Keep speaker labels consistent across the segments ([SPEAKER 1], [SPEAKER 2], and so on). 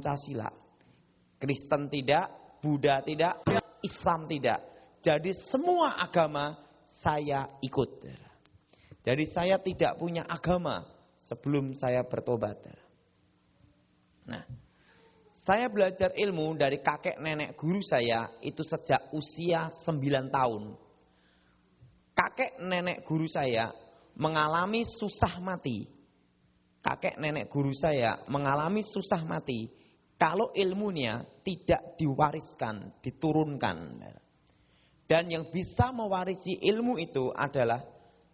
[SPEAKER 1] Pancasila. Kristen tidak, Buddha tidak, Islam tidak. Jadi semua agama saya ikut. Jadi saya tidak punya agama sebelum saya bertobat. Nah, saya belajar ilmu dari kakek nenek guru saya itu sejak usia 9 tahun. Kakek nenek guru saya mengalami susah mati. Kakek nenek guru saya mengalami susah mati kalau ilmunya tidak diwariskan, diturunkan. Dan yang bisa mewarisi ilmu itu adalah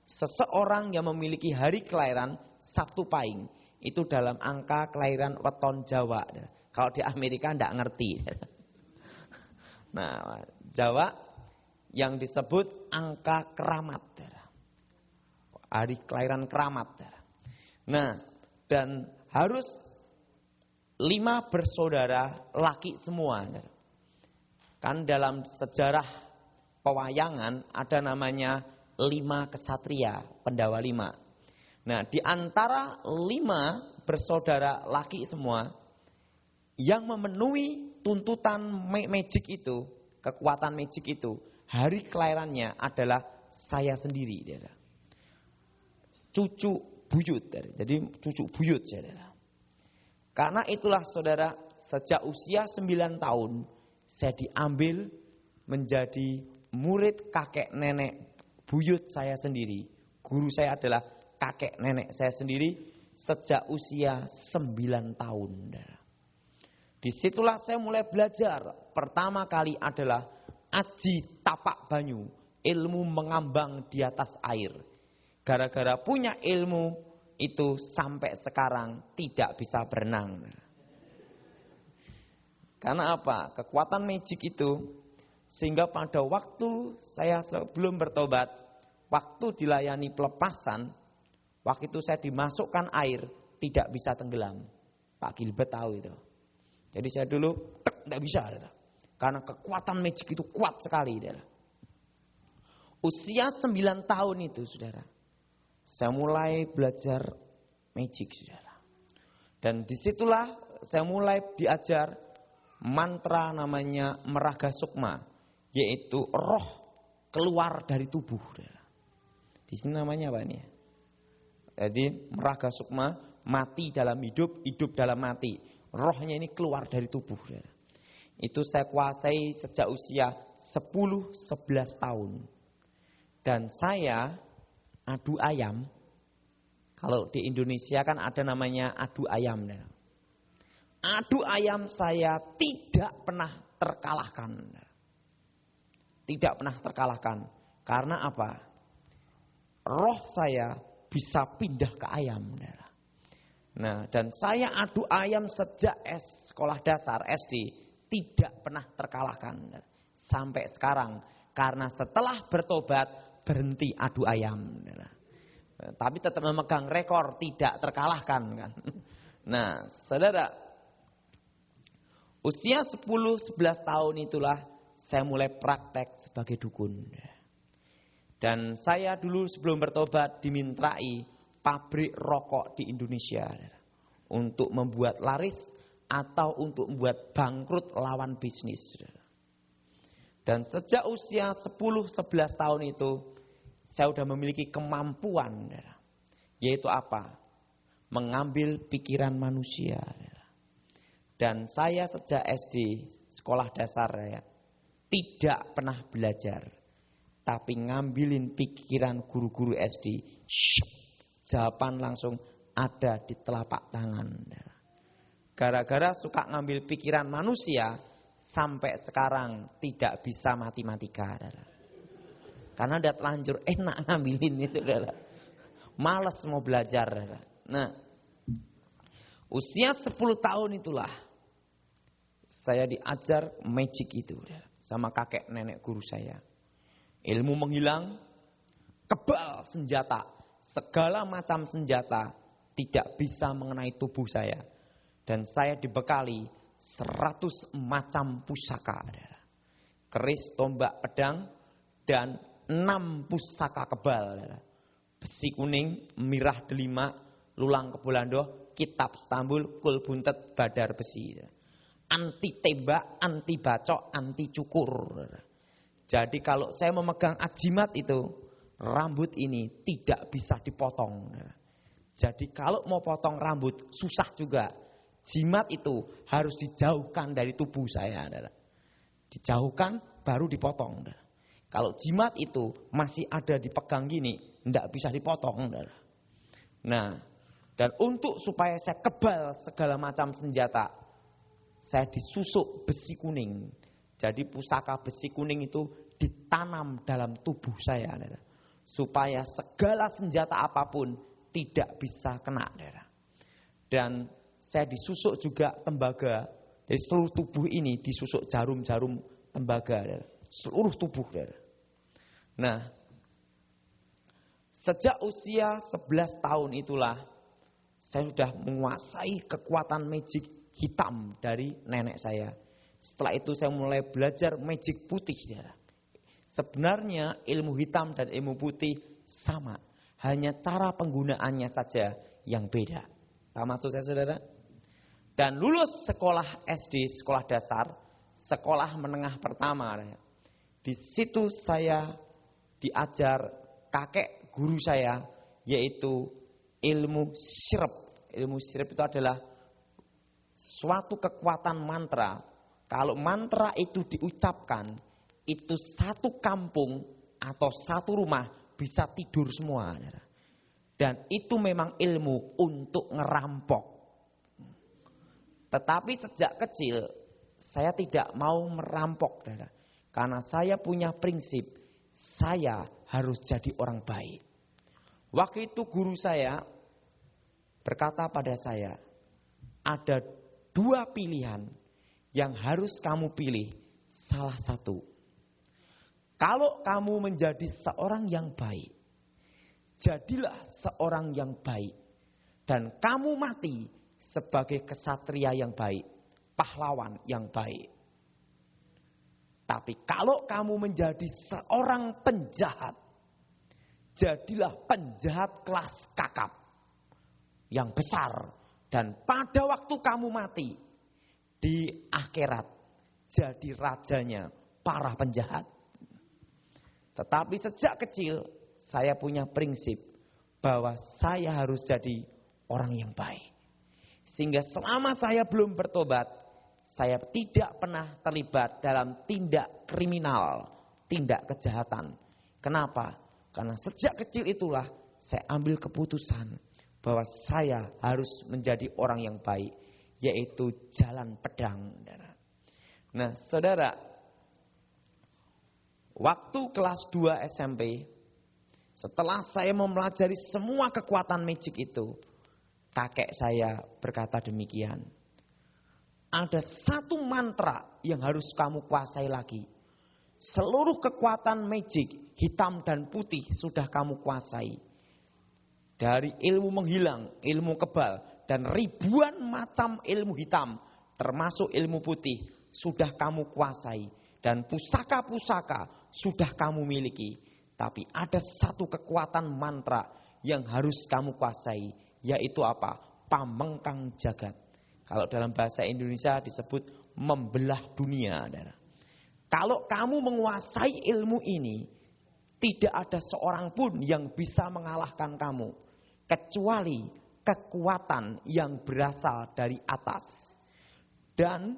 [SPEAKER 1] seseorang yang memiliki hari kelahiran Sabtu Pahing. Itu dalam angka kelahiran weton Jawa. Kalau di Amerika tidak ngerti. Nah, Jawa yang disebut angka keramat. Hari kelahiran keramat. Nah, dan harus 5 bersaudara laki semua. Kan dalam sejarah pewayangan ada namanya 5 kesatria, Pendawa 5. Nah, di antara 5 bersaudara laki semua, yang memenuhi tuntutan magic itu, kekuatan magic itu, hari kelahirannya adalah saya sendiri. Cucu buyut, jadi cucu buyut. Karena itulah saudara, sejak usia 9 tahun, saya diambil menjadi murid kakek nenek buyut saya sendiri. Guru saya adalah kakek nenek saya sendiri sejak usia 9 tahun. Disitulah saya mulai belajar. Pertama kali adalah aji tapak banyu, ilmu mengambang di atas air. Gara-gara punya ilmu itu sampai sekarang tidak bisa berenang. Karena apa? Kekuatan magic itu sehingga pada waktu saya sebelum bertobat, waktu dilayani pelepasan, waktu itu saya dimasukkan air tidak bisa tenggelam. Pak Gilbert tahu itu. Jadi saya dulu tidak bisa, karena kekuatan magic itu kuat sekali. Usia 9 tahun itu, saudara, saya mulai belajar magic, saudara. Dan disitulah saya mulai diajar mantra namanya Meraga Sukma, yaitu roh keluar dari tubuh. Saudara. Di sini namanya apa nih? Jadi Meraga Sukma, mati dalam hidup, hidup dalam mati. Rohnya ini keluar dari tubuh. Itu saya kuasai sejak usia 10-11 tahun. Dan saya adu ayam. Kalau di Indonesia kan ada namanya adu ayam. Adu ayam saya tidak pernah terkalahkan. Tidak pernah terkalahkan. Karena apa? Roh saya bisa pindah ke ayam. Nah, dan saya adu ayam sejak sekolah dasar SD tidak pernah terkalahkan sampai sekarang, karena setelah bertobat berhenti adu ayam. Tapi tetap memegang rekor tidak terkalahkan kan. Nah, saudara, usia 10-11 tahun itulah saya mulai praktek sebagai dukun. Dan saya dulu sebelum bertobat dimintrai pabrik rokok di Indonesia untuk membuat laris atau untuk membuat bangkrut lawan bisnis. Dan sejak usia 10-11 tahun itu saya sudah memiliki kemampuan, yaitu apa? Mengambil pikiran manusia. Dan saya sejak SD sekolah dasar tidak pernah belajar, tapi ngambilin pikiran guru-guru SD. Jawaban langsung ada di telapak tangan. Gara-gara suka ngambil pikiran manusia, sampai sekarang tidak bisa matematika. Karena udah telanjur enak ngambilin itu. Males mau belajar. Nah, usia 10 tahun itulah saya diajar magic itu sama kakek nenek guru saya. Ilmu menghilang, kebal senjata. Segala macam senjata tidak bisa mengenai tubuh saya. Dan saya dibekali 100 macam pusaka. Keris, tombak, pedang, dan 6 pusaka kebal. Besi kuning, mirah delima, lulang kebulando, kitab Stambul, kul buntet, badar besi. anti tembak, anti bacok, anti cukur. Jadi kalau saya memegang ajimat itu, rambut ini tidak bisa dipotong. Jadi kalau mau potong rambut susah juga. Jimat itu harus dijauhkan dari tubuh saya. Dijauhkan baru dipotong. Kalau jimat itu masih ada dipegang gini, tidak bisa dipotong. Nah, dan untuk supaya saya kebal segala macam senjata, saya disusuk besi kuning. Jadi pusaka besi kuning itu ditanam dalam tubuh saya. Supaya segala senjata apapun tidak bisa kena. Dan saya disusuk juga tembaga. Jadi seluruh tubuh ini disusuk jarum-jarum tembaga. Seluruh tubuh. Nah, sejak usia 11 tahun itulah saya sudah menguasai kekuatan magic hitam dari nenek saya. Setelah itu saya mulai belajar magic putih. Sebenarnya ilmu hitam dan ilmu putih sama. Hanya cara penggunaannya saja yang beda. Tahu maksud saya, saudara? Dan lulus sekolah SD, sekolah dasar, sekolah menengah pertama. Di situ saya diajar kakek guru saya, yaitu ilmu syirep. Ilmu syirep itu adalah suatu kekuatan mantra. Kalau mantra itu diucapkan, itu satu kampung atau satu rumah bisa tidur semua. Dan itu memang ilmu untuk ngerampok. Tetapi sejak kecil saya tidak mau merampok. Karena saya punya prinsip, saya harus jadi orang baik. Waktu itu guru saya berkata pada saya, ada 2 pilihan yang harus kamu pilih, salah satu. Kalau kamu menjadi seorang yang baik, jadilah seorang yang baik. Dan kamu mati sebagai kesatria yang baik, pahlawan yang baik. Tapi kalau kamu menjadi seorang penjahat, jadilah penjahat kelas kakap yang besar. Dan pada waktu kamu mati, di akhirat jadi rajanya para penjahat. Tetapi sejak kecil saya punya prinsip bahwa saya harus jadi orang yang baik. Sehingga selama saya belum bertobat, saya tidak pernah terlibat dalam tindak kriminal, tindak kejahatan. Kenapa? Karena sejak kecil itulah saya ambil keputusan bahwa saya harus menjadi orang yang baik, yaitu jalan pedang. Nah, saudara, waktu kelas 2 SMP, setelah saya mempelajari semua kekuatan magic itu, kakek saya berkata demikian. Ada satu mantra yang harus kamu kuasai lagi. Seluruh kekuatan magic, hitam dan putih sudah kamu kuasai. Dari ilmu menghilang, ilmu kebal, dan ribuan macam ilmu hitam, termasuk ilmu putih, sudah kamu kuasai. Dan pusaka-pusaka sudah kamu miliki. Tapi ada satu kekuatan mantra yang harus kamu kuasai, yaitu apa? Pamengkang jagat. Kalau dalam bahasa Indonesia disebut membelah dunia. Kalau kamu menguasai ilmu ini, tidak ada seorang pun yang bisa mengalahkan kamu, kecuali kekuatan yang berasal dari atas. Dan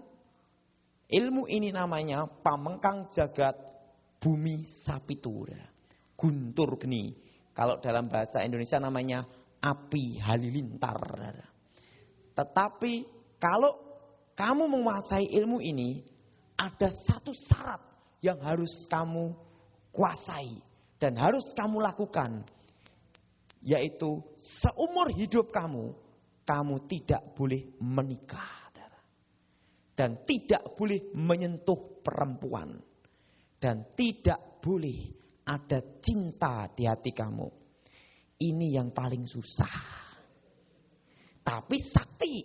[SPEAKER 1] ilmu ini namanya pamengkang jagat bumi sapitu, guntur geni. Kalau dalam bahasa Indonesia namanya api halilintar. Tetapi kalau kamu menguasai ilmu ini, ada satu syarat yang harus kamu kuasai dan harus kamu lakukan, yaitu seumur hidup kamu tidak boleh menikah dan tidak boleh menyentuh perempuan dan tidak boleh ada cinta di hati kamu. Ini yang paling susah, tapi sakti.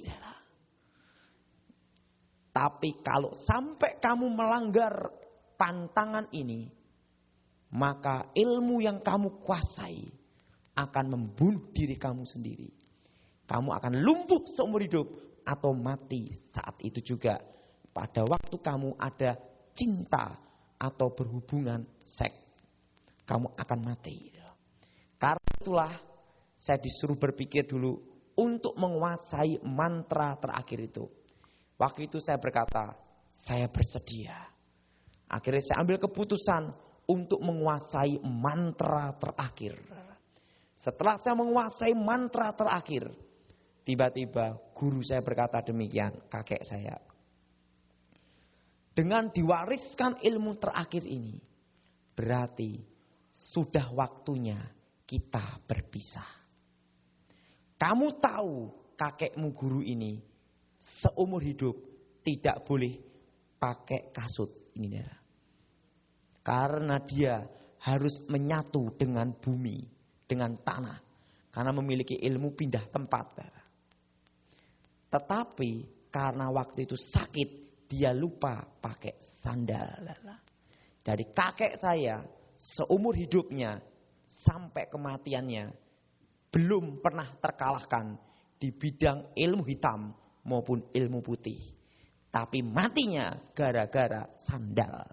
[SPEAKER 1] Tapi kalau sampai kamu melanggar pantangan ini, maka ilmu yang kamu kuasai akan membunuh diri kamu sendiri. Kamu akan lumpuh seumur hidup atau mati saat itu juga. pada waktu kamu ada cinta atau berhubungan seks, kamu akan mati. Karena itulah saya disuruh berpikir dulu untuk menguasai mantra terakhir itu. Waktu itu saya berkata, saya bersedia. Akhirnya saya ambil keputusan untuk menguasai mantra terakhir. Setelah saya menguasai mantra terakhir, tiba-tiba guru saya berkata demikian, kakek saya. Dengan diwariskan ilmu terakhir ini, berarti sudah waktunya kita berpisah. Kamu tahu kakekmu guru ini seumur hidup tidak boleh pakai kasut. Ini ya. Karena dia harus menyatu dengan bumi, dengan tanah. Karena memiliki ilmu pindah tempat. Tetapi karena waktu itu sakit, dia lupa pakai sandal. Jadi kakek saya seumur hidupnya sampai kematiannya belum pernah terkalahkan di bidang ilmu hitam maupun ilmu putih. Tapi matinya gara-gara sandal.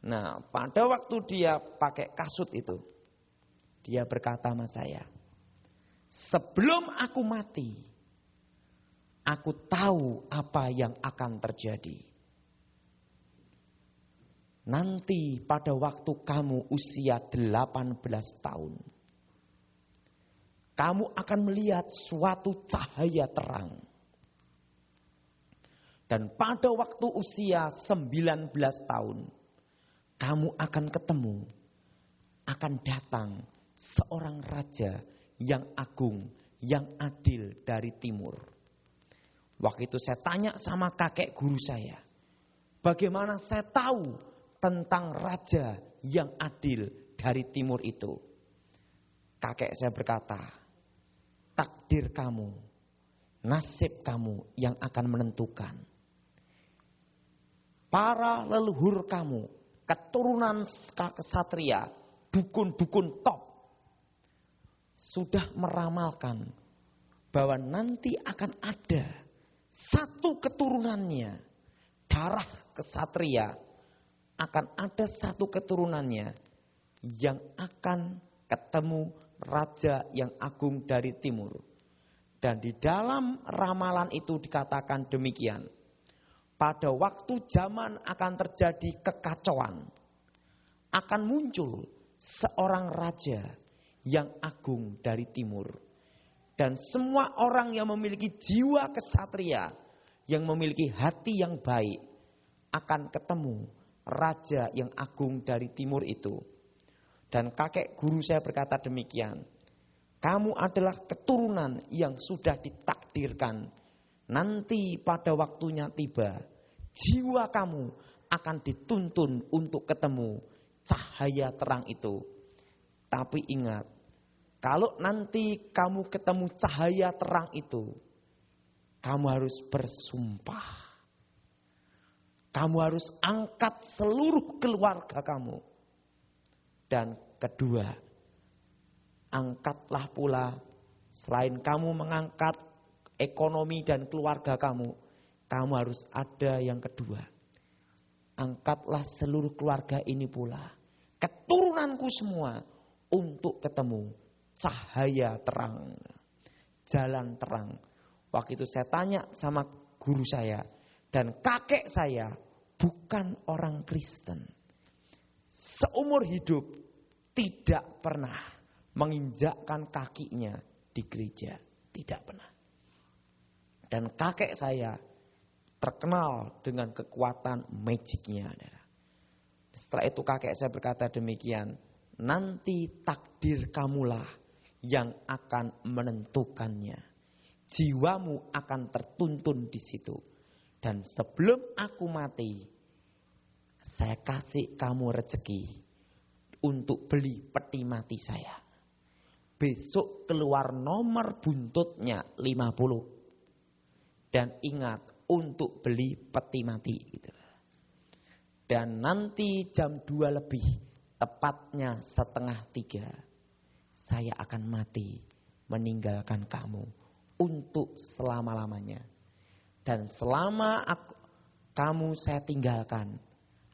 [SPEAKER 1] Nah, pada waktu dia pakai kasut itu, dia berkata sama saya, sebelum aku mati, aku tahu apa yang akan terjadi. Nanti pada waktu kamu usia 18 tahun, kamu akan melihat suatu cahaya terang. Dan pada waktu usia 19 tahun, kamu akan ketemu, akan datang seorang raja yang agung, yang adil dari timur. Waktu itu saya tanya sama kakek guru saya, bagaimana saya tahu tentang raja yang adil dari timur itu? Kakek saya berkata, takdir kamu, nasib kamu yang akan menentukan. Para leluhur kamu, keturunan kesatria, dukun-dukun top, sudah meramalkan bahwa nanti akan ada satu keturunannya, darah kesatria, akan ada satu keturunannya yang akan ketemu raja yang agung dari timur. Dan di dalam ramalan itu dikatakan demikian. Pada waktu zaman akan terjadi kekacauan, akan muncul seorang raja yang agung dari timur. Dan semua orang yang memiliki jiwa kesatria, yang memiliki hati yang baik, akan ketemu raja yang agung dari timur itu. Dan kakek guru saya berkata demikian, kamu adalah keturunan yang sudah ditakdirkan. Nanti pada waktunya tiba, jiwa kamu akan dituntun untuk ketemu cahaya terang itu. Tapi ingat, kalau nanti kamu ketemu cahaya terang itu, kamu harus bersumpah. Kamu harus angkat seluruh keluarga kamu. Dan kedua, angkatlah pula, selain kamu mengangkat ekonomi dan keluarga kamu, kamu harus ada yang kedua. Angkatlah seluruh keluarga ini pula, keturunanku semua, untuk ketemu cahaya terang, jalan terang. Waktu itu saya tanya sama guru saya, dan kakek saya bukan orang Kristen. Seumur hidup tidak pernah menginjakkan kakinya di gereja, tidak pernah. Dan kakek saya terkenal dengan kekuatan magicnya. Setelah itu kakek saya berkata demikian, nanti takdir kamulah yang akan menentukannya. Jiwamu akan tertuntun di situ. Dan sebelum aku mati, saya kasih kamu rezeki untuk beli peti mati saya. Besok keluar nomor buntutnya 50. Dan ingat, untuk beli peti mati. Dan nanti jam 2 lebih, tepatnya 2:30, saya akan mati, meninggalkan kamu untuk selama-lamanya. Dan selama kamu saya tinggalkan,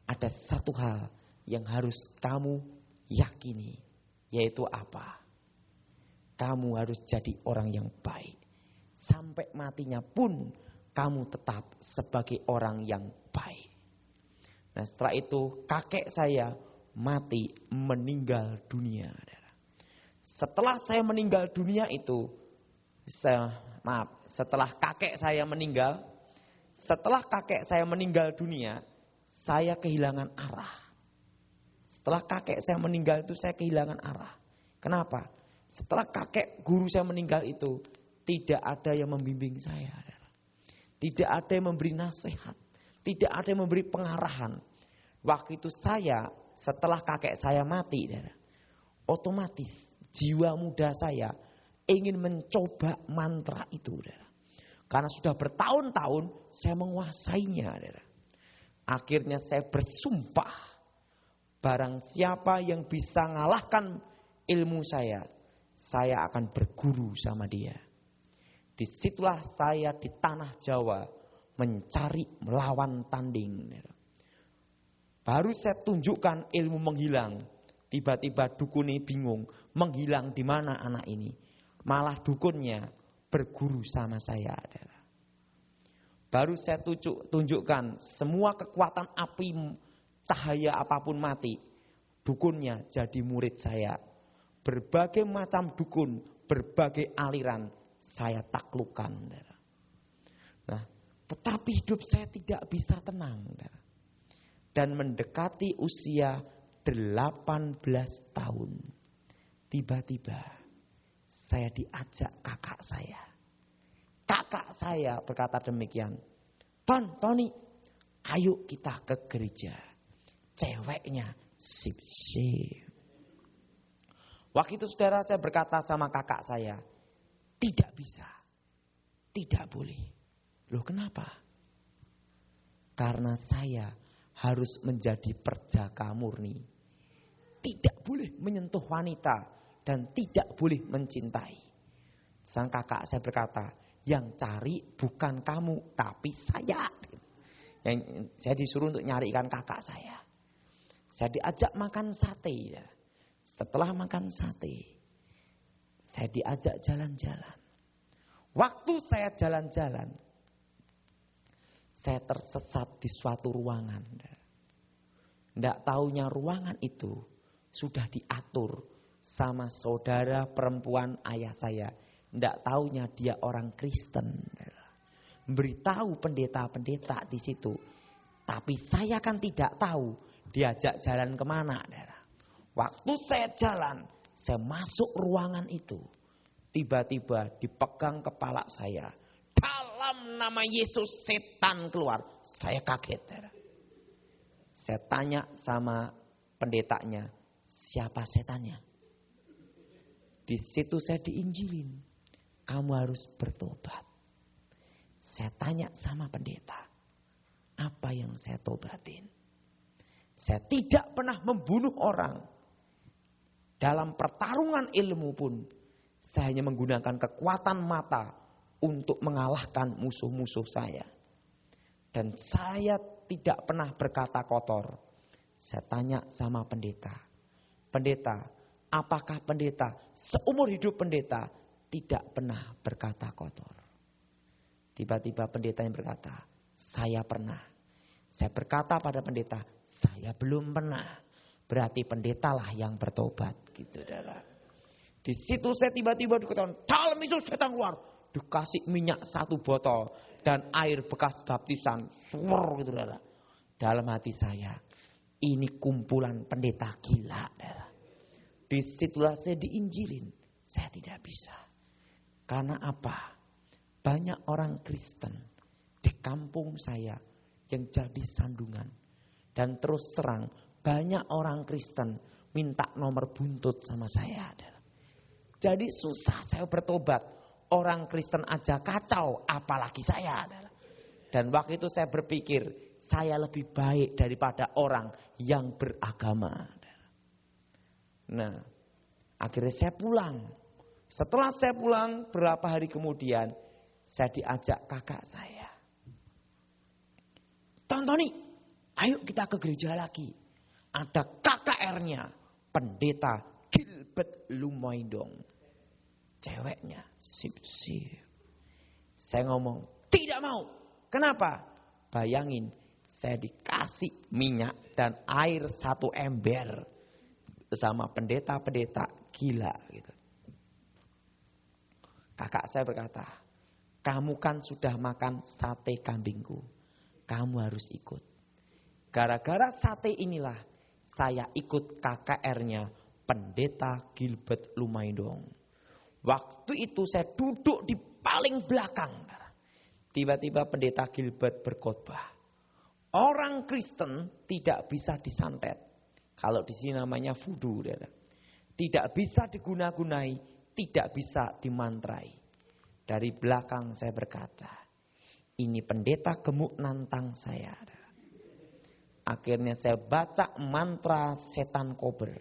[SPEAKER 1] ada satu hal yang harus kamu yakini. Yaitu apa? Kamu harus jadi orang yang baik. Sampai matinya pun kamu tetap sebagai orang yang baik. Nah, setelah itu kakek saya mati, meninggal dunia. Setelah saya meninggal dunia itu, setelah kakek saya meninggal dunia, saya kehilangan arah. Setelah kakek saya meninggal itu saya kehilangan arah. Kenapa? Setelah kakek guru saya meninggal itu, tidak ada yang membimbing saya. Tidak ada yang memberi nasihat. Tidak ada yang memberi pengarahan. Waktu itu setelah kakek saya mati, otomatis jiwa muda saya ingin mencoba mantra itu. Karena sudah bertahun-tahun saya menguasainya. Akhirnya saya bersumpah, barang siapa yang bisa ngalahkan ilmu saya akan berguru sama dia. Disitulah saya di tanah Jawa mencari melawan tanding. Baru saya tunjukkan ilmu menghilang. Tiba-tiba dukunnya bingung, menghilang di mana anak ini. Malah dukunnya berguru sama saya. Baru saya tunjukkan semua kekuatan api, cahaya apapun mati. Dukunnya jadi murid saya. Berbagai macam dukun, berbagai aliran saya taklukkan. Nah, tetapi hidup saya tidak bisa tenang. Dan mendekati usia 18 tahun. Tiba-tiba saya diajak kakak saya. Kakak saya berkata demikian. Tony, ayo kita ke gereja. Ceweknya sip-sip. Waktu itu saudara saya berkata sama kakak saya. Tidak bisa. Tidak boleh. Loh kenapa? Karena saya harus menjadi perjaka murni. Tidak boleh menyentuh wanita dan tidak boleh mencintai. Sang kakak saya berkata, yang cari bukan kamu tapi saya. Yang saya disuruh untuk nyarikan kakak saya. Saya diajak makan sate. Setelah makan sate, saya diajak jalan-jalan. Waktu saya jalan-jalan, saya tersesat di suatu ruangan. Tidak taunya ruangan itu sudah diatur sama saudara perempuan ayah saya. Tidak taunya dia orang Kristen. Beritahu pendeta-pendeta di situ. Tapi saya kan tidak tahu diajak jalan kemana. Waktu saya jalan, saya masuk ruangan itu. Tiba-tiba dipegang kepala saya. Dalam nama Yesus setan keluar. Saya kaget. Saya tanya sama pendetanya, siapa setannya? Di situ saya diinjilin. Kamu harus bertobat. Saya tanya sama pendeta, apa yang saya tobatin? Saya tidak pernah membunuh orang. Dalam pertarungan ilmu pun, saya hanya menggunakan kekuatan mata untuk mengalahkan musuh-musuh saya. Dan saya tidak pernah berkata kotor. Saya tanya sama pendeta. Pendeta, apakah pendeta seumur hidup pendeta tidak pernah berkata kotor? Tiba-tiba pendeta yang berkata, saya pernah. Saya berkata pada pendeta, saya belum pernah. Berarti pendetalah yang bertobat. Gitu, saudara. Di situ saya tiba-tiba dikatakan, dalam itu setan keluar. Dikasih minyak 1 botol dan air bekas baptisan. Swur, gitu, saudara. Dalam hati saya, ini kumpulan pendeta gila. Saudara. Disitulah saya diinjilin. Saya tidak bisa. Karena apa? Banyak orang Kristen di kampung saya yang jadi sandungan. Dan terus terang, banyak orang Kristen minta nomor buntut sama saya. Jadi susah saya bertobat. Orang Kristen aja kacau, apalagi saya. Dan waktu itu saya berpikir, saya lebih baik daripada orang yang beragama. Nah, akhirnya saya pulang. Setelah saya pulang, berapa hari kemudian, saya diajak kakak saya. Tony, ayo kita ke gereja lagi. Ada KKR-nya, Pendeta Gilbert Lumaidong. Ceweknya sip-sip. Saya ngomong, tidak mau. Kenapa? Bayangin, saya dikasih minyak dan air 1 ember. Sama pendeta-pendeta gila gitu. Kakak saya berkata, kamu kan sudah makan sate kambingku. Kamu harus ikut. Gara-gara sate inilah saya ikut KKR-nya Pendeta Gilbert Lumaidong. Waktu itu saya duduk di paling belakang. Tiba-tiba Pendeta Gilbert berkhotbah. Orang Kristen tidak bisa disantet. Kalau di sini namanya voodoo. Tidak bisa diguna-gunai, tidak bisa dimantrai. Dari belakang saya berkata, ini pendeta gemuk nantang saya. Akhirnya saya baca mantra setan kober.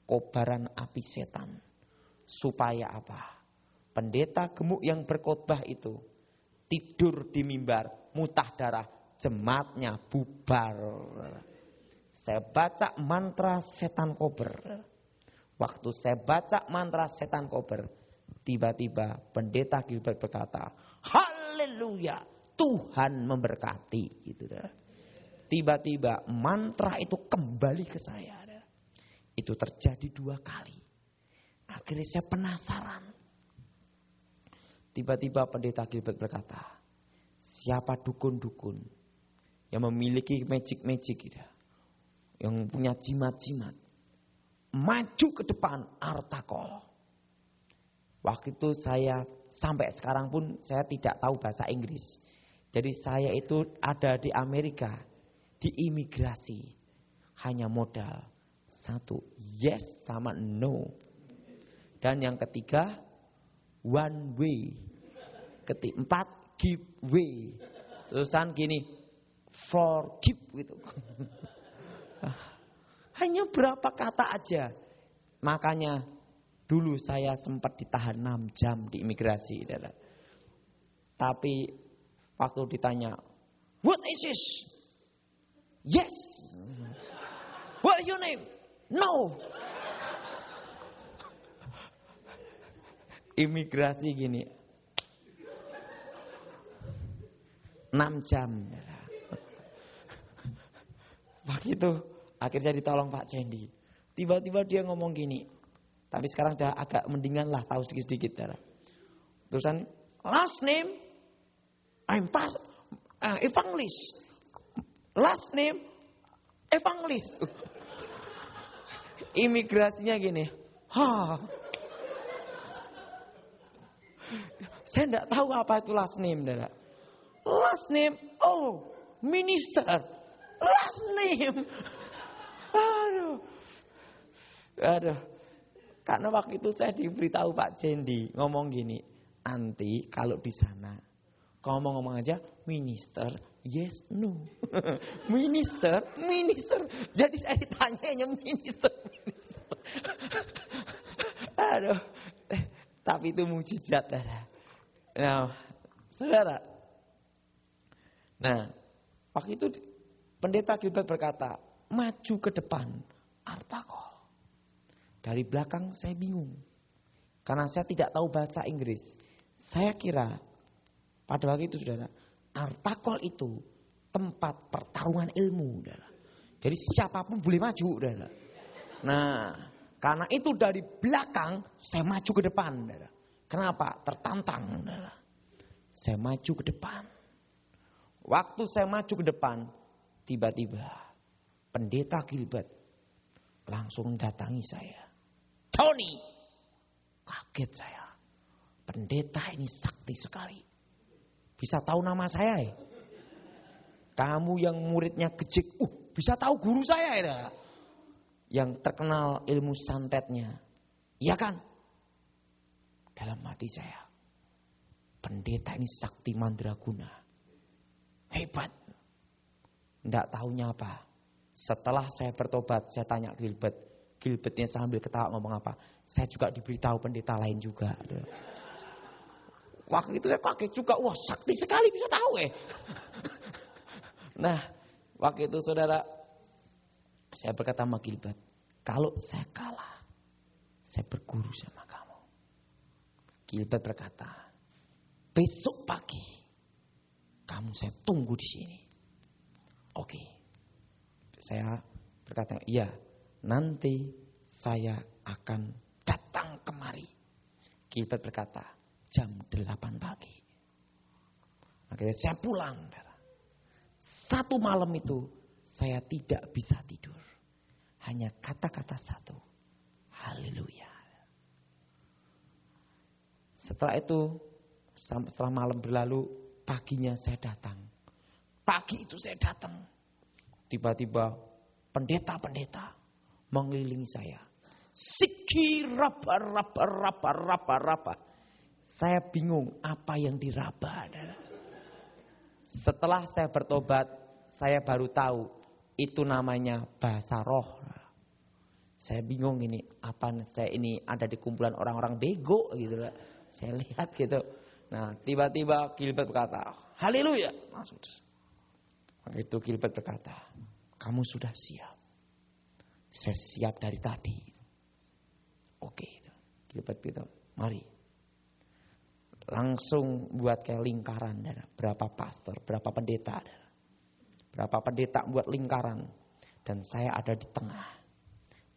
[SPEAKER 1] Kobaran api setan. Supaya apa? Pendeta gemuk yang berkhotbah itu tidur di mimbar, muntah darah, jemaatnya bubar. Saya baca mantra setan kober. Waktu saya baca mantra setan kober, tiba-tiba Pendeta Gilbert berkata, haleluya, Tuhan memberkati. Gitu, tiba-tiba mantra itu kembali ke saya. Itu terjadi 2 kali. Akhirnya saya penasaran. Tiba-tiba Pendeta Gilbert berkata, siapa dukun-dukun yang memiliki magic-magic, yang punya jimat-jimat, maju ke depan Artakol. Waktu itu saya sampai sekarang pun saya tidak tahu bahasa Inggris. Jadi saya itu ada di Amerika, di imigrasi, hanya modal 1, yes sama no. Dan yang ketiga, one way. Keempat, give way. Terusan gini, forgive gitu. Hanya berapa kata aja. Makanya dulu saya sempat ditahan 6 jam di imigrasi. Tapi waktu ditanya, what is this? Yes. What is your name? No. Imigrasi gini. 6 jam. Waktu itu akhirnya ditolong Pak Cendi. Tiba-tiba dia ngomong gini. Tapi sekarang udah agak mendingan lah, tahu sedikit-sedikit. Terusan, last name, I'm evangelist. Last name, evangelist. Imigrasinya gini. Saya enggak tahu apa itu last name. Last name, oh, minister. Last name. Aduh. Karena waktu itu saya diberitahu Pak Cendi ngomong gini, nanti kalau di sana ngomong-ngomong aja minister, yes, no. Minister. Jadi saya ditanyanya minister. Aduh. Tapi itu mujizat. Nah, saudara. Nah, waktu itu Pendeta Gilbert berkata, maju ke depan Artakol. Dari belakang saya bingung. Karena saya tidak tahu bahasa Inggris. Saya kira pada waktu itu saudara, Artakol itu tempat pertarungan ilmu. Saudara. Jadi siapapun boleh maju. Saudara. Nah, karena itu dari belakang saya maju ke depan. Saudara. Kenapa? Tertantang. Saudara. Saya maju ke depan. Waktu saya maju ke depan, tiba-tiba Pendeta Gilbert langsung datangi saya. Tony, kaget saya. Pendeta ini sakti sekali. Bisa tahu nama saya ya? Kamu yang muridnya gejik, bisa tahu guru saya ya? Yang terkenal ilmu santetnya. Iya kan? Dalam hati saya, pendeta ini sakti mandraguna. Hebat. Nggak tahunya apa. Setelah saya bertobat, saya tanya Gilbertnya sambil ketawa ngomong apa. Saya juga diberitahu pendeta lain juga. Waktu itu saya kaget juga. Wah, sakti sekali bisa tahu . Nah, Waktu itu saudara, saya berkata sama Gilbert, kalau saya kalah, saya berguru sama kamu. Gilbert berkata, besok pagi, kamu saya tunggu di sini. Oke. Saya berkata, iya, nanti saya akan datang kemari. Gilbert berkata, jam 8 pagi. Akhirnya saya pulang. Satu malam itu saya tidak bisa tidur. Hanya kata-kata satu. Haleluya. Setelah itu, setelah malam berlalu, paginya saya datang. Pagi itu saya datang. Tiba-tiba pendeta-pendeta mengelilingi saya. Siki raba. Saya bingung apa yang diraba. Setelah saya bertobat, saya baru tahu itu namanya bahasa roh. Saya bingung ini, apa saya ini ada di kumpulan orang-orang bego gitu. Saya lihat gitu. Nah, tiba-tiba Gilbert berkata, haleluya. Maka itu Gilbert berkata, kamu sudah siap. Saya siap dari tadi. Oke. Gilbert bilang, mari. Langsung buat kayak lingkaran. Berapa pastor, berapa pendeta. Berapa pendeta buat lingkaran. Dan saya ada di tengah.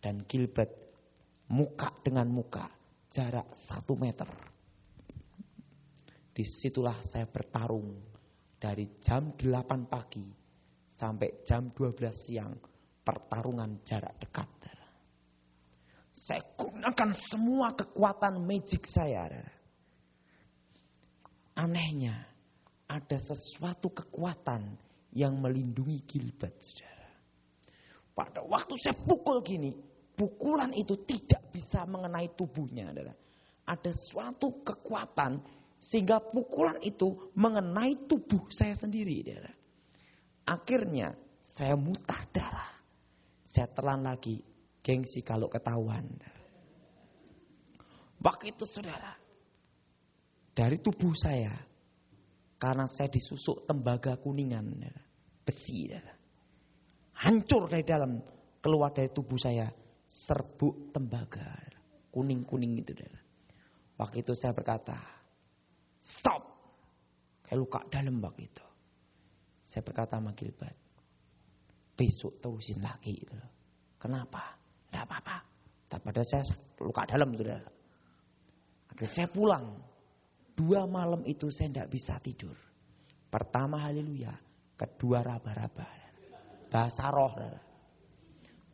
[SPEAKER 1] Dan Gilbert muka dengan muka. Jarak 1 meter. Disitulah saya bertarung. Dari jam 8 pagi sampai jam 12 siang. Pertarungan jarak dekat. Saya gunakan semua kekuatan magic saya. Anehnya, ada sesuatu kekuatan yang melindungi Gilbert, saudara. Pada waktu saya pukul gini, pukulan itu tidak bisa mengenai tubuhnya, saudara. Ada suatu kekuatan sehingga pukulan itu mengenai tubuh saya sendiri, saudara. Akhirnya saya muntah darah. Saya telan lagi, gengsi kalau ketahuan. Waktu itu saudara, dari tubuh saya, karena saya disusuk tembaga kuningan, besi, hancur dari dalam, keluar dari tubuh saya, serbuk tembaga, kuning-kuning itu. Waktu itu saya berkata, stop, kayak luka dalam waktu itu. Saya berkata sama Gilbert, besok terusin lagi. Kenapa? Tidak apa-apa. Padahal saya luka dalam. Akhirnya saya pulang. 2 malam itu saya tidak bisa tidur. Pertama haleluya. Kedua raba-raba. Bahasa roh.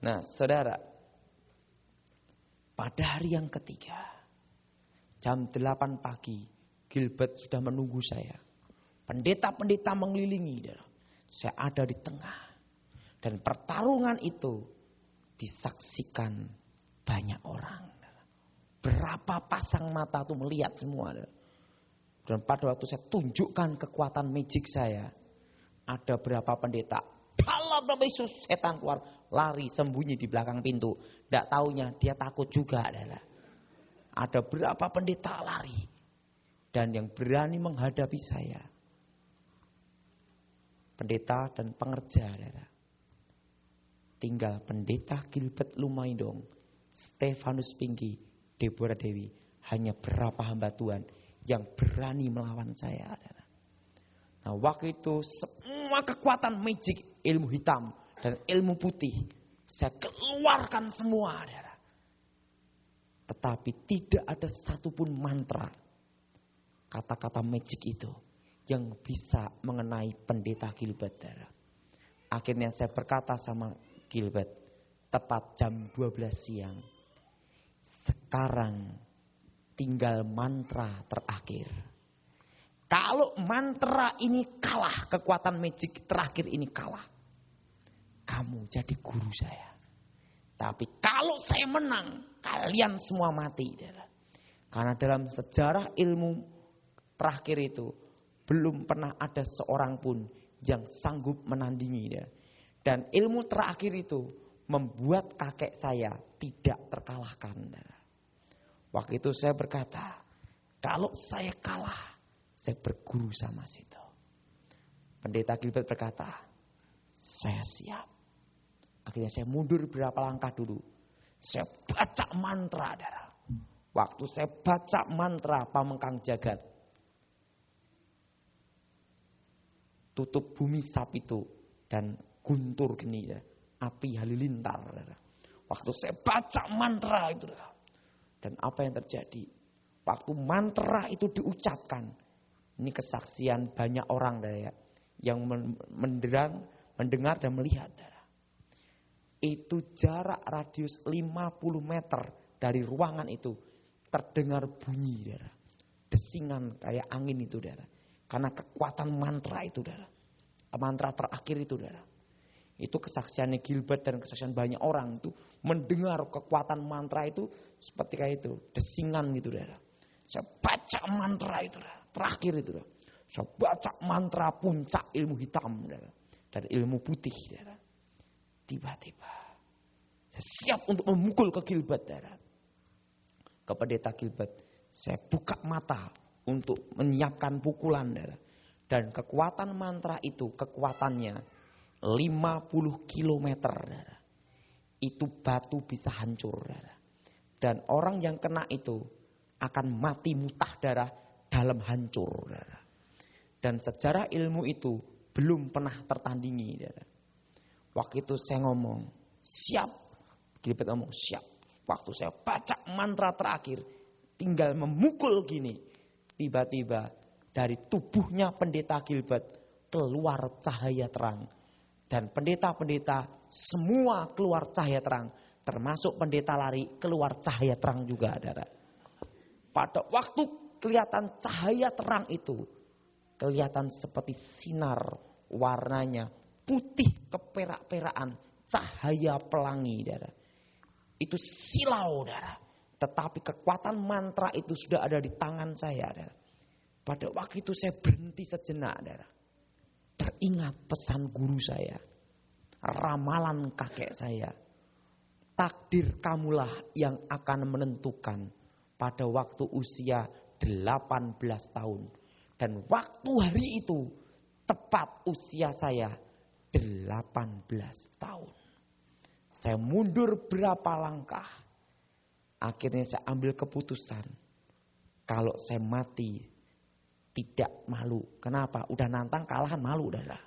[SPEAKER 1] Nah saudara. Pada hari yang ketiga. Jam 8 pagi. Gilbert sudah menunggu saya. Pendeta-pendeta mengelilingi. Saya ada di tengah. Dan pertarungan itu disaksikan banyak orang. Berapa pasang mata tuh melihat semua. Dan pada waktu saya tunjukkan kekuatan magic saya. Ada berapa pendeta. Dalam nama Yesus setan keluar. Lari sembunyi di belakang pintu. Tidak taunya dia takut juga. Ada berapa pendeta lari. Dan yang berani menghadapi saya. Pendeta dan pengerja. Tinggal pendeta Gilbert Lumaindong. Stefanus Pinggi. Deborah Dewi. Hanya berapa hamba Tuhan yang berani melawan saya. Nah waktu itu semua kekuatan magic, ilmu hitam dan ilmu putih saya keluarkan semua. Tetapi tidak ada satupun mantra, kata-kata magic itu yang bisa mengenai pendeta Gilbert. Akhirnya saya berkata sama Gilbert, tepat jam 12 siang. Sekarang tinggal mantra terakhir. Kalau mantra ini kalah, kekuatan magic terakhir ini kalah, kamu jadi guru saya. Tapi kalau saya menang, kalian semua mati. Karena dalam sejarah ilmu terakhir itu, belum pernah ada seorang pun yang sanggup menandingi. Dan ilmu terakhir itu membuat kakek saya tidak terkalahkan. Waktu itu saya berkata, kalau saya kalah, saya berguru sama situ. Pendeta Gilbert berkata, Saya siap. Akhirnya saya mundur berapa langkah dulu. Saya baca mantra, saudara. Waktu saya baca mantra Pamengkang Jagat, tutup bumi Sapitu dan guntur geni, ya. Api halilintar. Ya. Waktu saya baca mantra itu, ya. Dan apa yang terjadi? Waktu mantra itu diucapkan, ini kesaksian banyak orang, ya, yang mendengar dan melihat. Ya. Itu jarak radius 50 meter dari ruangan itu terdengar bunyi, ya. Desingan kayak angin itu, ya. Karena kekuatan mantra itu, ya. Mantra terakhir itu, saudara. Itu kesaksiannya Gilbert dan kesaksian banyak orang itu mendengar kekuatan mantra itu seperti kayak itu, desingan gitu, saudara. Saya baca mantra itu, saudara. Terakhir itu, saudara. Saya baca mantra puncak ilmu hitam, saudara. Dan ilmu putih, saudara. Tiba-tiba saya siap untuk memukul ke Gilbert, saudara. Ke pendeta Gilbert. Saya buka mata untuk menyiapkan pukulan, saudara. Dan kekuatan mantra itu, kekuatannya 50 kilometer. Itu batu bisa hancur. Dan orang yang kena itu akan mati muntah darah dalam hancur. Dan sejarah ilmu itu belum pernah tertandingi. Waktu itu saya ngomong, siap. Gilbert ngomong, siap. Waktu saya baca mantra terakhir, tinggal memukul gini. Tiba-tiba dari tubuhnya pendeta Gilbert keluar cahaya terang. Dan pendeta-pendeta semua keluar cahaya terang. Termasuk pendeta lari keluar cahaya terang juga, saudara. Pada waktu kelihatan cahaya terang itu, kelihatan seperti sinar warnanya putih keperak-perakan, cahaya pelangi, saudara. Itu silau, saudara. Tetapi kekuatan mantra itu sudah ada di tangan saya, saudara. Pada waktu itu saya berhenti sejenak, saudara. Teringat pesan guru saya, ramalan kakek saya. Takdir kamulah yang akan menentukan pada waktu usia 18 tahun. Dan waktu hari itu tepat usia saya 18 tahun. Saya mundur berapa langkah. Akhirnya saya ambil keputusan. Kalau saya mati tidak malu. Kenapa? Udah nantang kalahan malu, saudara.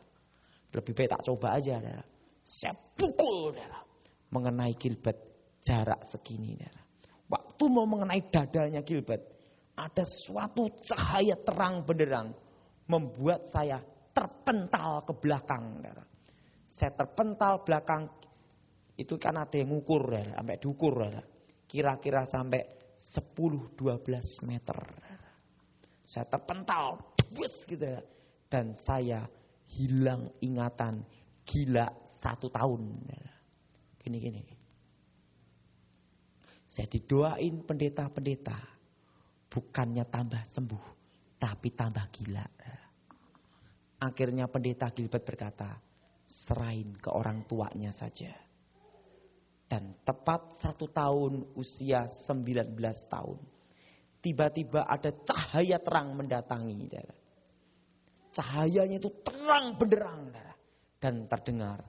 [SPEAKER 1] Lebih baik tak coba aja, saudara. Saya pukul, saudara. Mengenai Gilbert jarak segini, saudara. Waktu mau mengenai dadanya Gilbert, ada suatu cahaya terang benderang membuat saya terpental ke belakang, saudara. Saya terpental belakang. Itu kan ada yang ngukur, saudara. Sampai diukur, saudara. Kira-kira sampai 10-12 meter. Saya terpental, bus gitu ya. Dan saya hilang ingatan, gila 1 tahun. Gini. Saya didoain pendeta-pendeta. Bukannya tambah sembuh, tapi tambah gila. Akhirnya pendeta Gilbert berkata, serahin ke orang tuanya saja. Dan tepat 1 tahun usia 19 tahun. Tiba-tiba ada cahaya terang mendatangi. Cahayanya itu terang benderang. Dan terdengar,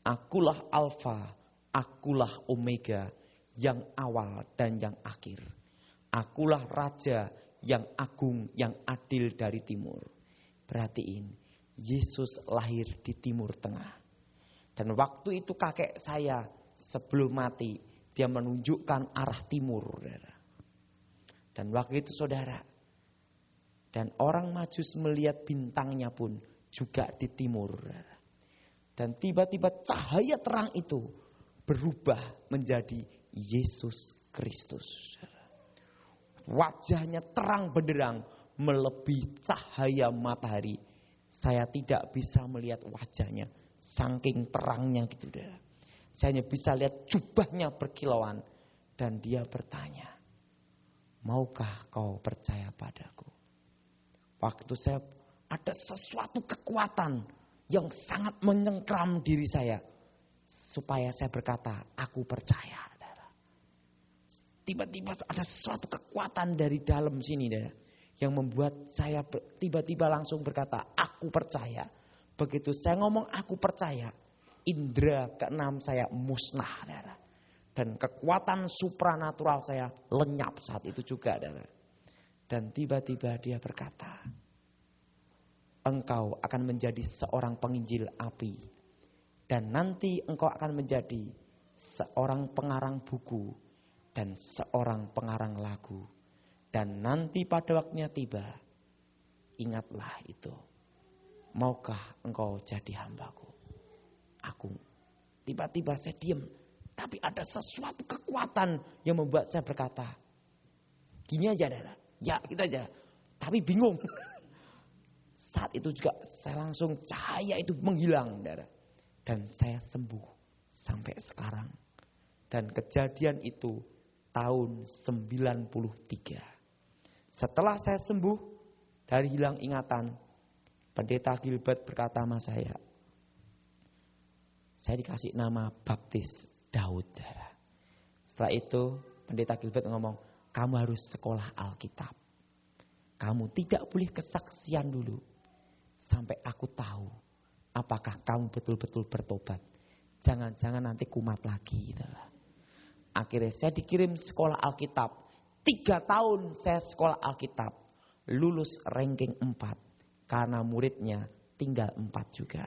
[SPEAKER 1] akulah Alfa, akulah Omega, yang awal dan yang akhir. Akulah Raja yang agung, yang adil dari timur. Perhatiin, Yesus lahir di Timur Tengah. Dan waktu itu kakek saya sebelum mati, dia menunjukkan arah timur. Dan waktu itu saudara, dan orang Majus melihat bintangnya pun juga di timur. Dan tiba-tiba cahaya terang itu berubah menjadi Yesus Kristus. Wajahnya terang benderang melebihi cahaya matahari. Saya tidak bisa melihat wajahnya, saking terangnya gitu. Saya hanya bisa lihat jubahnya berkilauan. Dan dia bertanya, maukah kau percaya padaku? Waktu saya ada sesuatu kekuatan yang sangat menyengkram diri saya. Supaya saya berkata, aku percaya. Tiba-tiba ada sesuatu kekuatan dari dalam sini. Yang membuat saya tiba-tiba langsung berkata, aku percaya. Begitu saya ngomong aku percaya. indera keenam saya musnah, saudara. Dan kekuatan supranatural saya lenyap saat itu juga, saudara. Dan tiba-tiba dia berkata, engkau akan menjadi seorang penginjil api. Dan nanti engkau akan menjadi seorang pengarang buku dan seorang pengarang lagu. Dan nanti pada waktunya tiba, ingatlah itu. Maukah engkau jadi hambaku? Aku tiba-tiba saya diam. Tapi ada sesuatu kekuatan yang membuat saya berkata, gini aja, saudara. Ya gitu aja. Tapi bingung. Saat itu juga saya langsung cahaya itu menghilang, saudara. Dan saya sembuh sampai sekarang. Dan kejadian itu tahun 93. Setelah saya sembuh dari hilang ingatan, Pendeta Gilbert berkata sama saya dikasih nama baptis Daud. Setelah itu Pendeta Gilbert ngomong, kamu harus sekolah Alkitab. Kamu tidak boleh kesaksian dulu sampai aku tahu apakah kamu betul-betul bertobat. Jangan-jangan nanti kumat lagi. Akhirnya saya dikirim sekolah Alkitab. 3 tahun saya sekolah Alkitab. Lulus ranking 4. Karena muridnya tinggal 4 juga.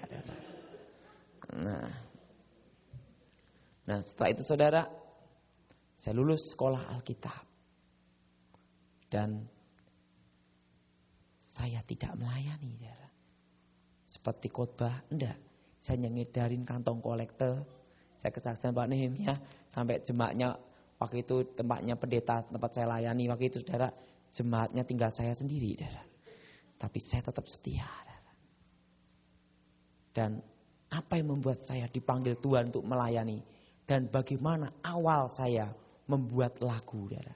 [SPEAKER 1] Nah setelah itu saudara, saya lulus sekolah Alkitab. Dan saya tidak melayani, saudara. Seperti khotbah, enggak. Saya ngedarin kantong kolektor. Saya kesaksian Pak Nehemia sampai jemaatnya, waktu itu tempatnya pendeta, tempat saya layani waktu itu, saudara, jemaatnya tinggal saya sendiri, saudara. Tapi saya tetap setia, saudara. Dan apa yang membuat saya dipanggil Tuhan untuk melayani, dan bagaimana awal saya membuat lagu, saudara.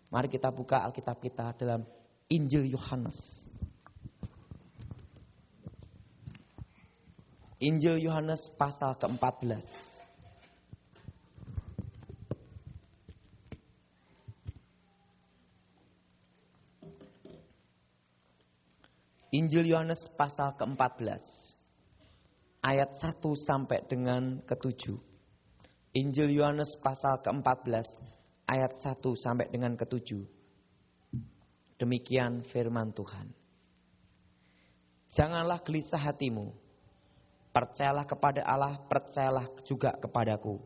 [SPEAKER 1] Mari kita buka Alkitab kita dalam Injil Yohanes. Injil Yohanes pasal ke-14. Injil Yohanes pasal ke-14. Ayat 1 sampai dengan ke-7. Injil Yohanes pasal ke-14. Ayat 1 sampai dengan ke-7. Demikian firman Tuhan. Janganlah gelisah hatimu. Percayalah kepada Allah, percayalah juga kepadaku.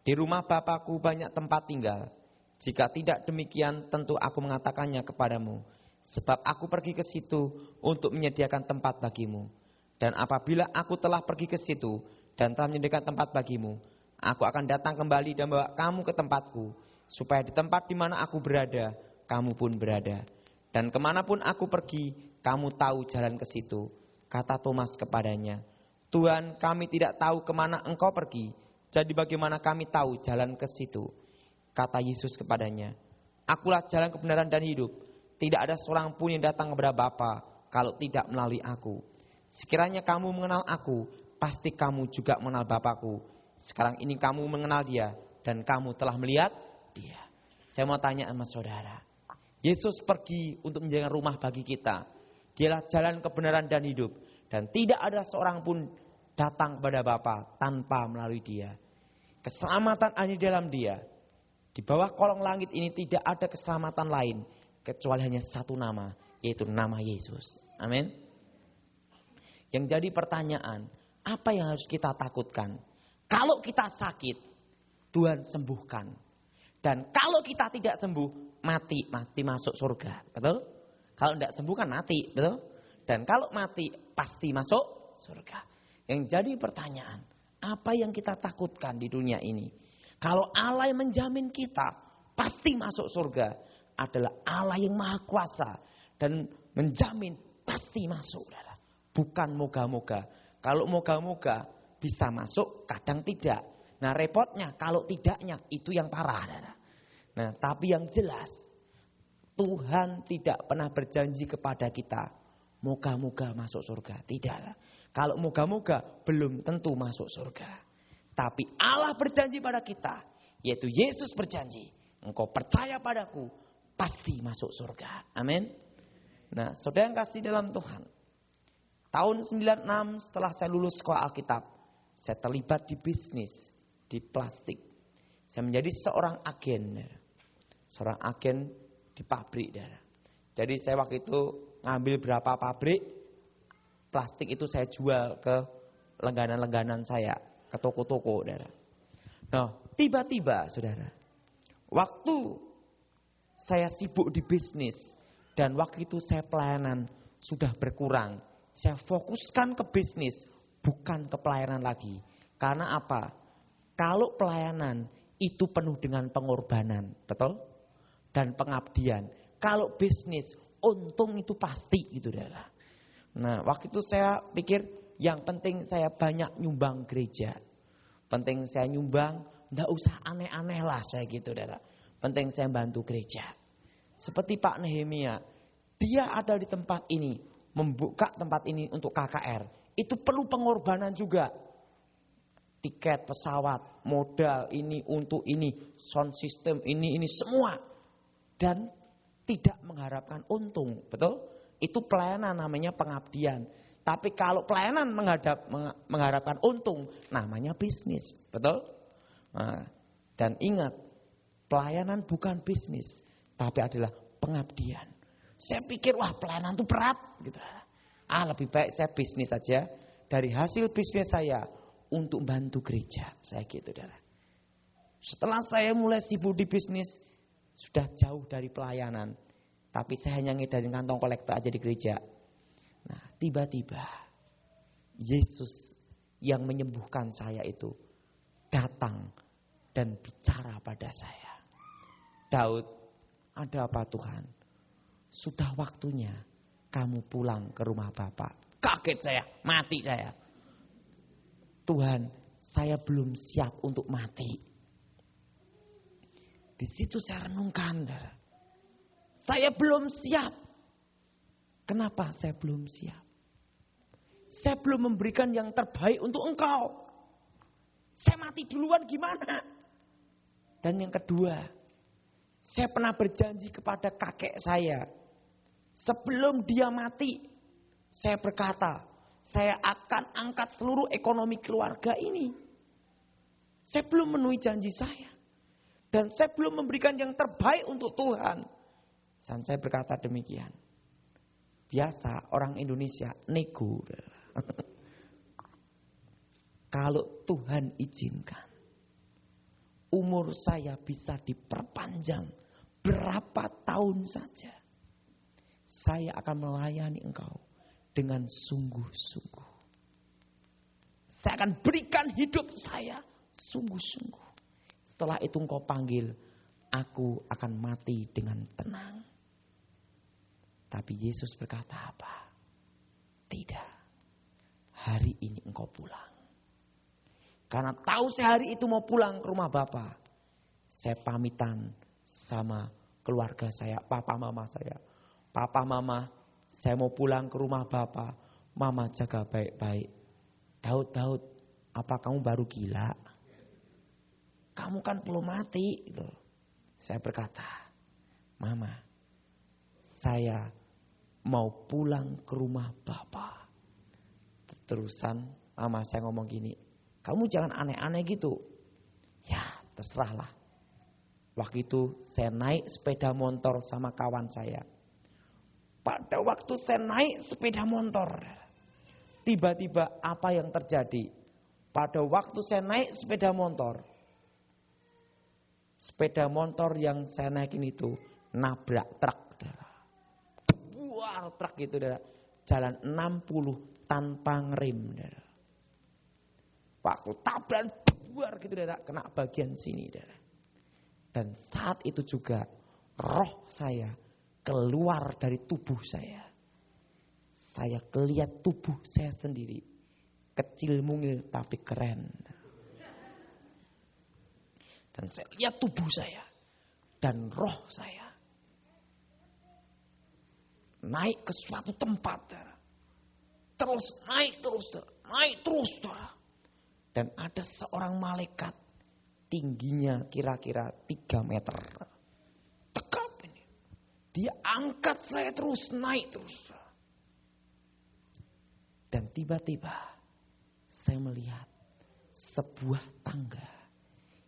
[SPEAKER 1] Di rumah Bapakku banyak tempat tinggal. Jika tidak demikian, tentu aku mengatakannya kepadamu. Sebab aku pergi ke situ untuk menyediakan tempat bagimu. Dan apabila aku telah pergi ke situ dan telah menyediakan tempat bagimu, aku akan datang kembali dan bawa kamu ke tempatku. Supaya di tempat di mana aku berada, kamu pun berada. Dan kemanapun aku pergi, kamu tahu jalan ke situ. Kata Thomas kepadanya, Tuhan, kami tidak tahu kemana engkau pergi. Jadi bagaimana kami tahu jalan ke situ? Kata Yesus kepadanya, akulah jalan kebenaran dan hidup. Tidak ada seorang pun yang datang kepada Bapa kalau tidak melalui aku. Sekiranya kamu mengenal aku, pasti kamu juga mengenal Bapakku. Sekarang ini kamu mengenal dia dan kamu telah melihat dia. Saya mau tanya sama saudara. Yesus pergi untuk menjadikan rumah bagi kita. Dialah jalan kebenaran dan hidup. Dan tidak ada seorang pun datang kepada Bapa tanpa melalui dia. Keselamatan ada di dalam dia. Di bawah kolong langit ini tidak ada keselamatan lain. Kecuali hanya satu nama. Yaitu nama Yesus. Amin. Yang jadi pertanyaan. Apa yang harus kita takutkan? Kalau kita sakit, Tuhan sembuhkan. Dan kalau kita tidak sembuh, mati masuk surga. Betul? Kalau tidak sembuh kan mati. Betul? Dan kalau mati, pasti masuk surga. Yang jadi pertanyaan, apa yang kita takutkan di dunia ini? Kalau Allah yang menjamin kita pasti masuk surga, adalah Allah yang maha kuasa dan menjamin pasti masuk. Bukan moga-moga. Kalau moga-moga bisa masuk, kadang tidak. Nah repotnya kalau tidaknya itu yang parah. Nah tapi yang jelas, Tuhan tidak pernah berjanji kepada kita moga-moga masuk surga. Tidak. Kalau moga-moga belum tentu masuk surga. Tapi Allah berjanji pada kita. Yaitu Yesus berjanji. Engkau percaya padaku. Pasti masuk surga. Amin. Nah saudara yang kasih dalam Tuhan. Tahun 96 setelah saya lulus sekolah Alkitab. Saya terlibat di bisnis, di plastik. Saya menjadi seorang agen. Seorang agen di pabrik. Jadi saya waktu itu ngambil berapa pabrik, plastik itu saya jual ke langganan-langganan saya, ke toko-toko. Nah, tiba-tiba saudara, waktu saya sibuk di bisnis dan waktu itu saya pelayanan sudah berkurang. Saya fokuskan ke bisnis, bukan ke pelayanan lagi. Karena apa? Kalau pelayanan itu penuh dengan pengorbanan, betul? Dan pengabdian. Kalau bisnis, untung itu pasti gitu, saudara. Nah, waktu itu saya pikir yang penting saya banyak nyumbang gereja. Penting saya nyumbang, enggak usah aneh-aneh lah saya gitu, saudara. Penting saya bantu gereja. Seperti Pak Nehemia, dia ada di tempat ini, membuka tempat ini untuk KKR. Itu perlu pengorbanan juga. Tiket pesawat, modal ini untuk ini, sound system ini semua. Dan tidak mengharapkan untung, betul? Itu pelayanan namanya pengabdian. Tapi kalau pelayanan mengharapkan untung, namanya bisnis, betul? Nah, dan ingat, pelayanan bukan bisnis, tapi adalah pengabdian. Saya pikir wah pelayanan itu berat gitu. Lebih baik saya bisnis saja. Dari hasil bisnis saya untuk bantu gereja. Saya gitu, saudara. Setelah saya mulai sibuk di bisnis, sudah jauh dari pelayanan. Tapi saya hanya ngedarin kantong kolektor aja di gereja. Nah, tiba-tiba Yesus yang menyembuhkan saya itu datang dan bicara pada saya. Daud, ada apa Tuhan? Sudah waktunya kamu pulang ke rumah Bapak. Kaget saya, mati saya. Tuhan, saya belum siap untuk mati. Di situ saya renungkan. Saya belum siap. Kenapa saya belum siap? Saya belum memberikan yang terbaik untuk engkau. Saya mati duluan gimana? Dan yang kedua, saya pernah berjanji kepada kakek saya. Sebelum dia mati, saya berkata, saya akan angkat seluruh ekonomi keluarga ini. Saya belum memenuhi janji saya. Dan saya belum memberikan yang terbaik untuk Tuhan. Dan saya berkata demikian. Biasa orang Indonesia nego. Kalau Tuhan izinkan, umur saya bisa diperpanjang berapa tahun saja. Saya akan melayani engkau dengan sungguh-sungguh. Saya akan berikan hidup saya sungguh-sungguh. Setelah itu engkau panggil, aku akan mati dengan tenang. Tapi Yesus berkata apa? Tidak. Hari ini engkau pulang. Karena tahu saya hari itu mau pulang ke rumah Bapa. Saya pamitan sama keluarga saya, papa mama saya. Papa mama, saya mau pulang ke rumah Bapa. Mama jaga baik-baik. Daud, apa kamu baru gila? Kamu kan belum mati. Gitu. Saya berkata, Mama, saya mau pulang ke rumah Bapa. Terusan mama saya ngomong gini, kamu jangan aneh-aneh gitu. Ya terserahlah. Waktu itu saya naik sepeda motor sama kawan saya. Pada waktu saya naik sepeda motor, tiba-tiba apa yang terjadi? Pada waktu saya naik sepeda motor yang saya naikin itu nabrak truk. Buar truk itu, jalan 60 tanpa ngerem. Waktu tabrak buar gitu, kena bagian sini. Dan saat itu juga roh saya keluar dari tubuh saya. Saya lihat tubuh saya sendiri. Kecil mungil tapi keren. Dan saya lihat tubuh saya. Dan roh saya. Naik ke suatu tempat. Terus naik terus. Dan ada seorang malaikat. Tingginya kira-kira 3 meter. Dia angkat saya terus, naik terus. Dan tiba-tiba saya melihat sebuah tangga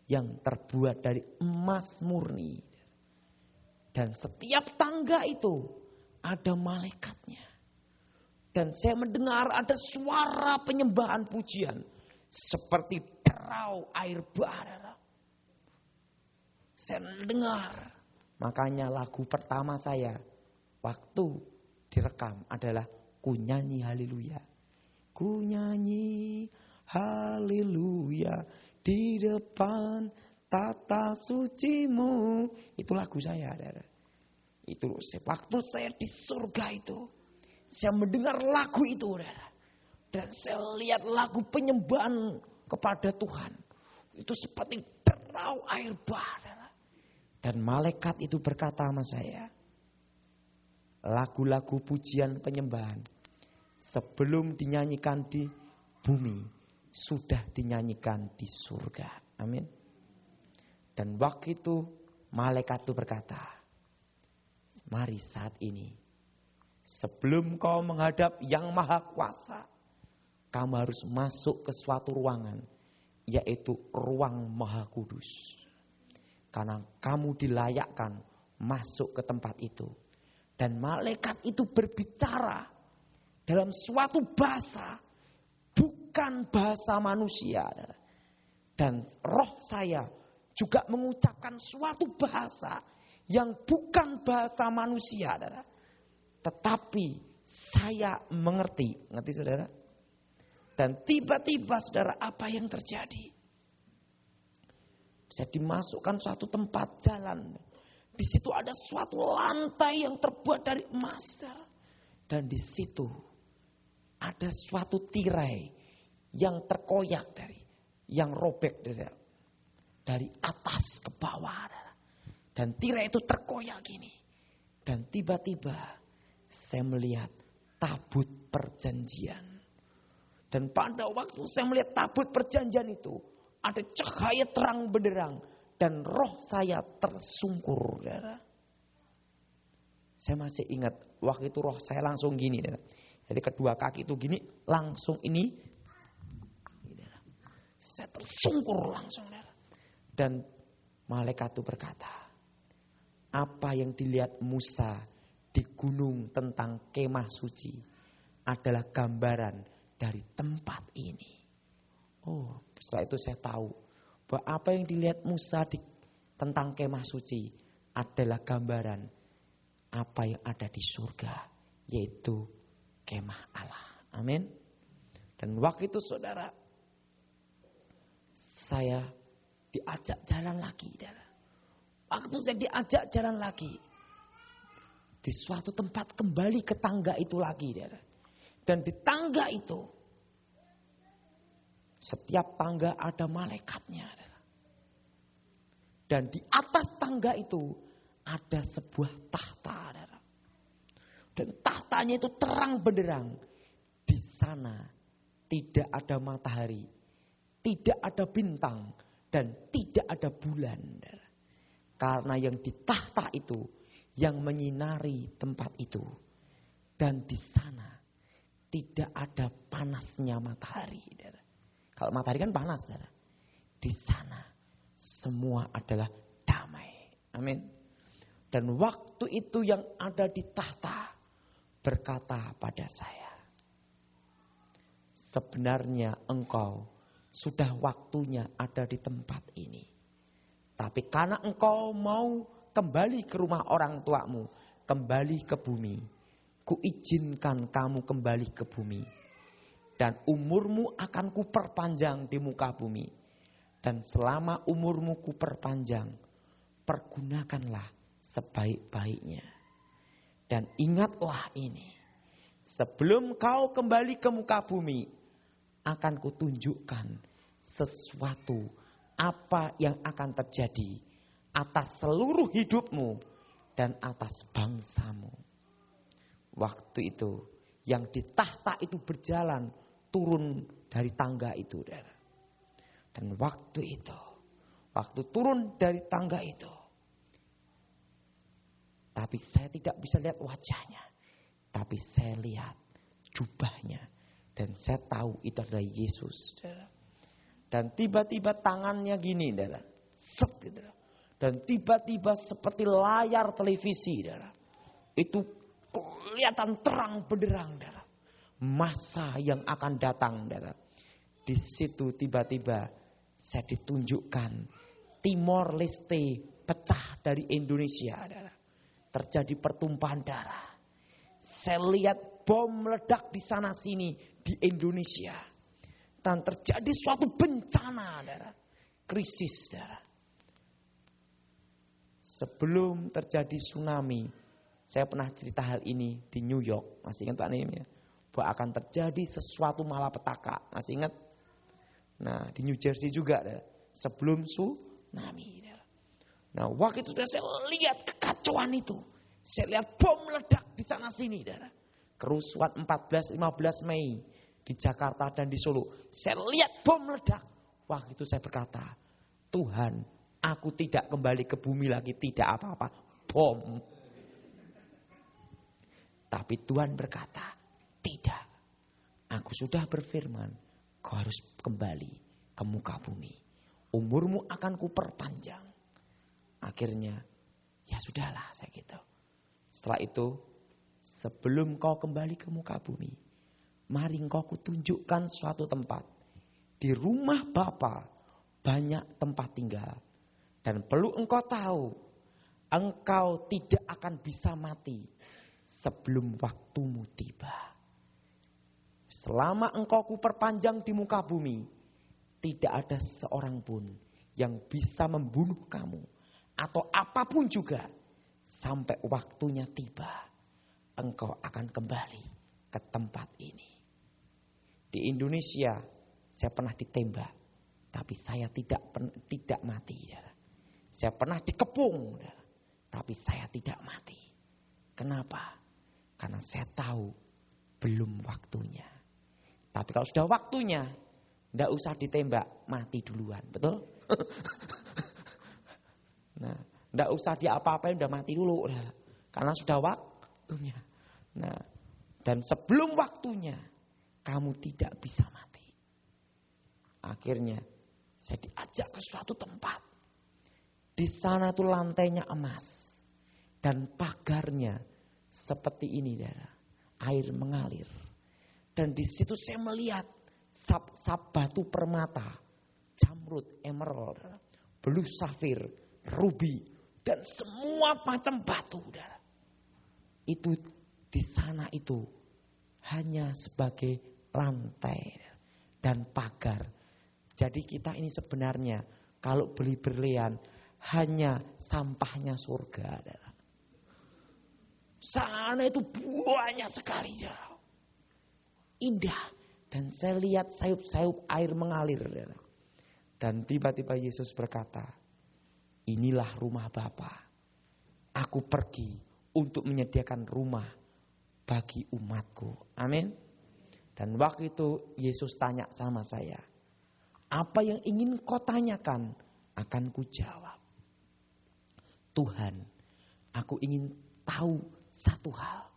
[SPEAKER 1] yang terbuat dari emas murni. Dan setiap tangga itu ada malaikatnya. Dan saya mendengar ada suara penyembahan pujian seperti derau air bah. Saya mendengar. Makanya lagu pertama saya waktu direkam adalah ku nyanyi haleluya. Ku nyanyi haleluya di depan tata sucimu. Itu lagu saya. Itu waktu saya di surga itu. Saya mendengar lagu itu. Dan saya lihat lagu penyembahan kepada Tuhan. Itu seperti derau air bah. Dan malaikat itu berkata sama saya, lagu-lagu pujian penyembahan sebelum dinyanyikan di bumi, sudah dinyanyikan di surga. Amin. Dan waktu itu malaikat itu berkata, mari saat ini, sebelum kau menghadap yang maha kuasa, kamu harus masuk ke suatu ruangan, yaitu ruang maha kudus. Karena kamu dilayakkan masuk ke tempat itu. Dan malaikat itu berbicara dalam suatu bahasa, bukan bahasa manusia. Dan roh saya juga mengucapkan suatu bahasa yang bukan bahasa manusia. Tetapi saya mengerti. Ngerti saudara? Dan tiba-tiba saudara, apa yang terjadi? Saya dimasukkan suatu tempat jalan. Di situ ada suatu lantai yang terbuat dari emas. Dan di situ ada suatu tirai yang terkoyak yang robek dari atas ke bawah. Dan tirai itu terkoyak gini. Dan tiba-tiba saya melihat tabut perjanjian. Dan pada waktu saya melihat tabut perjanjian itu, ada cahaya terang benderang. Dan roh saya tersungkur. Saya masih ingat. Waktu itu roh saya langsung gini. Jadi kedua kaki itu gini. Langsung ini. Saya tersungkur langsung. Dan malaikat itu berkata. Apa yang dilihat Musa di gunung tentang kemah suci. Adalah gambaran dari tempat ini. Oh, setelah itu saya tahu bahwa apa yang dilihat Musa tentang kemah suci adalah gambaran apa yang ada di surga, yaitu kemah Allah. Amin. Dan waktu itu saudara, saya diajak jalan lagi. Waktu saya diajak jalan lagi, di suatu tempat kembali ke tangga itu lagi. Dan di tangga itu, setiap tangga ada malaikatnya. Dan di atas tangga itu ada sebuah tahta. Dan tahtanya itu terang benderang. Di sana tidak ada matahari, tidak ada bintang, dan tidak ada bulan. Karena yang di tahta itu yang menyinari tempat itu. Dan di sana tidak ada panasnya matahari. Kalau matahari kan panas. Di sana semua adalah damai. Amin. Dan waktu itu yang ada di tahta berkata pada saya, sebenarnya engkau sudah waktunya ada di tempat ini. Tapi karena engkau mau kembali ke rumah orang tuamu, kembali ke bumi, kuizinkan kamu kembali ke bumi. Dan umurmu akan kuperpanjang di muka bumi. Dan selama umurmu kuperpanjang, pergunakanlah sebaik-baiknya. Dan ingatlah ini, sebelum kau kembali ke muka bumi, akan kutunjukkan sesuatu apa yang akan terjadi atas seluruh hidupmu dan atas bangsamu. Waktu itu, yang di tahta itu berjalan turun dari tangga itu. Dan waktu itu, waktu turun dari tangga itu, tapi saya tidak bisa lihat wajahnya, tapi saya lihat jubahnya. Dan saya tahu itu adalah Yesus. Dan tiba-tiba tangannya gini, saudara. Set, gitu. Dan tiba-tiba seperti layar televisi, saudara. Itu kelihatan terang benderang, saudara. Masa yang akan datang, saudara. Di situ tiba-tiba saya ditunjukkan Timor Leste pecah dari Indonesia, saudara. Terjadi pertumpahan darah. Saya lihat bom meledak di sana sini di Indonesia. Dan terjadi suatu bencana, saudara. Krisis, saudara. Sebelum terjadi tsunami, saya pernah cerita hal ini di New York. Masih ingat Pak Nehemia? Bahwa akan terjadi sesuatu malapetaka. Masih ingat? Nah, di New Jersey juga, saudara. Sebelum tsunami, saudara. Nah, waktu itu saya lihat kekacauan itu. Saya lihat bom meledak di sana sini, saudara. Kerusuhan 14-15 Mei di Jakarta dan di Solo. Saya lihat bom meledak. Waktu itu saya berkata, Tuhan, aku tidak kembali ke bumi lagi, tidak apa-apa, bom. Tapi Tuhan berkata, tidak. Aku sudah berfirman, kau harus kembali ke muka bumi. Umurmu akan kuperpanjang. Akhirnya, ya sudahlah, saya gitu. Setelah itu, sebelum kau kembali ke muka bumi, mari engkau kutunjukkan suatu tempat. Di rumah Bapa banyak tempat tinggal. Dan perlu engkau tahu, engkau tidak akan bisa mati sebelum waktumu tiba. Selama engkau kuperpanjang di muka bumi, tidak ada seorang pun yang bisa membunuh kamu. Atau apapun juga, sampai waktunya tiba, engkau akan kembali ke tempat ini. Di Indonesia, saya pernah ditembak, tapi saya tidak mati. Saya pernah dikepung, tapi saya tidak mati. Kenapa? Karena saya tahu belum waktunya. Tapi kalau sudah waktunya, tidak usah ditembak, mati duluan, betul? Nah, tidak usah diapa-apain, udah mati dulu, karena sudah waktunya. Nah, dan sebelum waktunya, kamu tidak bisa mati. Akhirnya, saya diajak ke suatu tempat. Di sana tuh lantainya emas. Dan pagarnya seperti ini, saudara. Air mengalir. Dan di situ saya melihat sap batu permata, jamrud, emerald, blue safir, ruby, dan semua macam batu, saudara. Itu di sana itu hanya sebagai lantai dan pagar. Jadi kita ini sebenarnya kalau beli berlian hanya sampahnya surga, saudara. Sana itu banyak sekali, saudara. Indah. Dan saya lihat sayup-sayup air mengalir, saudara. Dan tiba-tiba Yesus berkata, inilah rumah Bapa. Aku pergi untuk menyediakan rumah bagi umatku. Amin. Dan waktu itu Yesus tanya sama saya, apa yang ingin kau tanyakan akan kujawab. Tuhan, aku ingin tahu satu hal.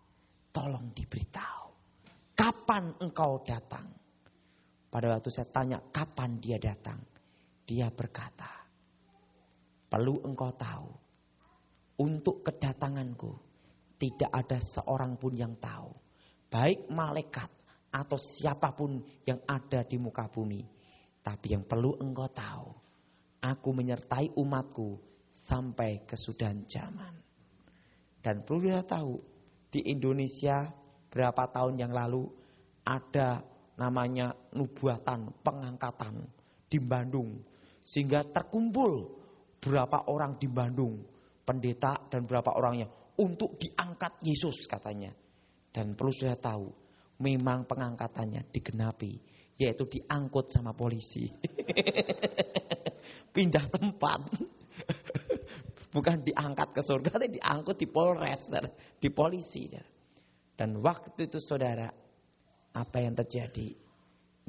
[SPEAKER 1] Tolong diberitahu. Kapan engkau datang? Pada waktu saya tanya kapan dia datang, dia berkata, perlu engkau tahu, untuk kedatanganku tidak ada seorang pun yang tahu. Baik malaikat atau siapapun yang ada di muka bumi. Tapi yang perlu engkau tahu, aku menyertai umatku sampai kesudahan zaman. Dan perlu dia tahu, di Indonesia berapa tahun yang lalu ada namanya nubuatan, pengangkatan di Bandung. Sehingga terkumpul berapa orang di Bandung, pendeta dan berapa orangnya untuk diangkat Yesus katanya. Dan perlu saya tahu, memang pengangkatannya digenapi, yaitu diangkut sama polisi. Pindah tempat. Bukan diangkat ke surga, tapi diangkut di Polres, di polisi. Dan waktu itu saudara, apa yang terjadi?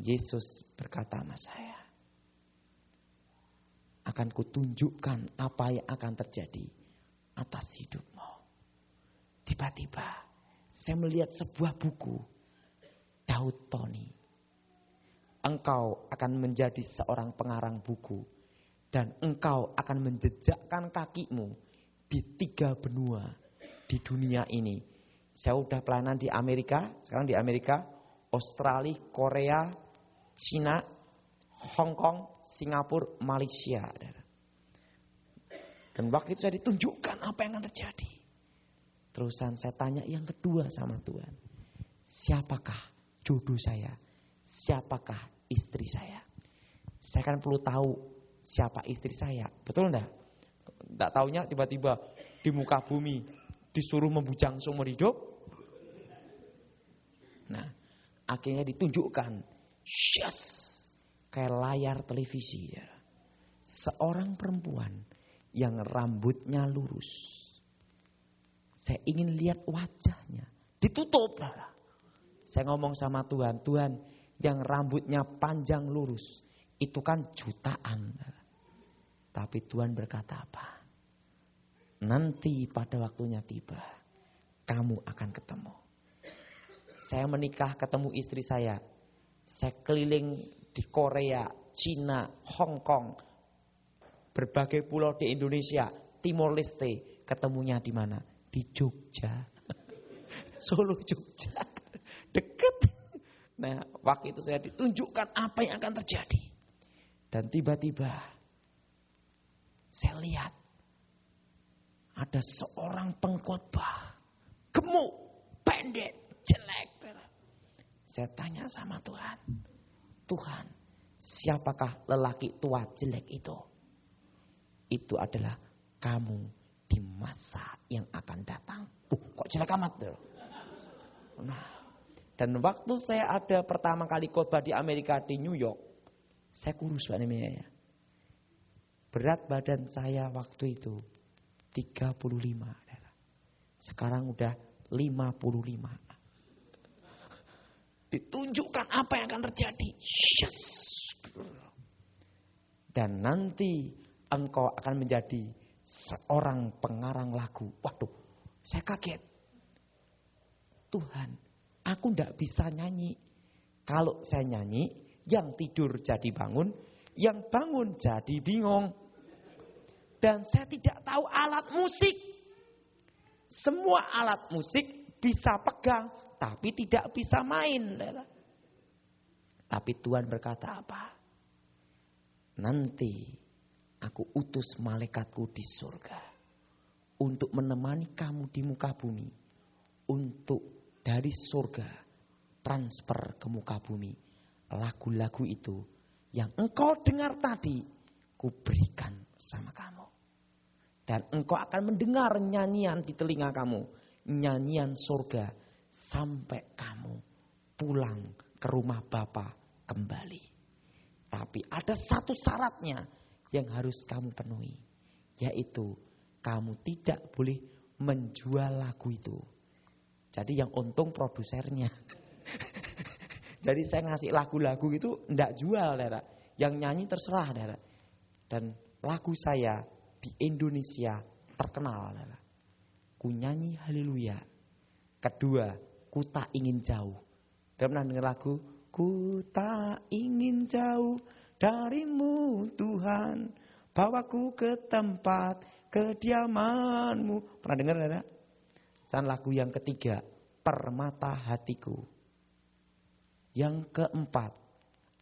[SPEAKER 1] Yesus berkata sama saya, akan kutunjukkan apa yang akan terjadi atas hidupmu. Tiba-tiba saya melihat sebuah buku, Daud Tony. engkau akan menjadi seorang pengarang buku. Dan engkau akan menjejakkan kakimu di 3 benua di dunia ini. Saya udah pelayanan di Amerika, sekarang di Amerika, Australia, Korea, Cina, Hong Kong, Singapura, Malaysia. Dan waktu itu saya ditunjukkan apa yang akan terjadi. Terusan saya tanya yang kedua sama Tuhan. Siapakah jodoh saya? Siapakah istri saya? Saya kan perlu tahu siapa istri saya. Betul enggak? Enggak taunya tiba-tiba di muka bumi disuruh membujang seumur hidup. Nah, akhirnya ditunjukkan. Yes! Kayak layar televisi ya. Seorang perempuan yang rambutnya lurus. Saya ingin lihat wajahnya. Ditutup. Saya ngomong sama Tuhan. Tuhan, yang rambutnya panjang lurus. Itu kan jutaan. Tapi Tuhan berkata apa? Nanti pada waktunya tiba. Kamu akan ketemu. Saya menikah ketemu istri saya. Saya keliling di Korea, Cina, Hong Kong. Berbagai pulau di Indonesia. Timor Leste. Ketemunya di mana? Di Jogja. Solo, Jogja. Deket. Nah, waktu itu saya ditunjukkan apa yang akan terjadi. Dan tiba-tiba saya lihat ada seorang pengkhotbah gemuk, pendek, jelek. Saya tanya sama Tuhan. Tuhan, siapakah lelaki tua jelek itu? Itu adalah kamu di masa yang akan datang. Kok jelek amat tuh? Nah, dan waktu saya ada pertama kali khotbah di Amerika di New York, saya kurus Pak namanya ya. Berat badan saya waktu itu 35. Sekarang udah 55. Ditunjukkan apa yang akan terjadi. Yes. Dan nanti engkau akan menjadi seorang pengarang lagu. Waduh, saya kaget. Tuhan, aku tidak bisa nyanyi. Kalau saya nyanyi, yang tidur jadi bangun, yang bangun jadi bingung. Dan saya tidak tahu alat musik. Semua alat musik bisa pegang, tapi tidak bisa main. Tapi Tuhan berkata apa? Nanti aku utus malaikatku di surga untuk menemani kamu di muka bumi. Untuk dari surga transfer ke muka bumi. Lagu-lagu itu yang engkau dengar tadi, ku berikan sama kamu. Dan engkau akan mendengar nyanyian di telinga kamu. Nyanyian surga sampai kamu pulang ke rumah Bapa kembali. Tapi ada satu syaratnya yang harus kamu penuhi. Yaitu kamu tidak boleh menjual lagu itu. Jadi yang untung produsernya. Jadi saya ngasih lagu-lagu itu enggak jual, Dara. Yang nyanyi terserah, Dara. Dan lagu saya di Indonesia terkenal, Dara. Ku nyanyi haleluya. Kedua, ku tak ingin jauh. Dia pernah dengar lagu? Ku tak ingin jauh darimu Tuhan. Bawaku ke tempat kediamanmu. Pernah dengar, Dara? Dan lagu yang ketiga, permata hatiku. Yang keempat,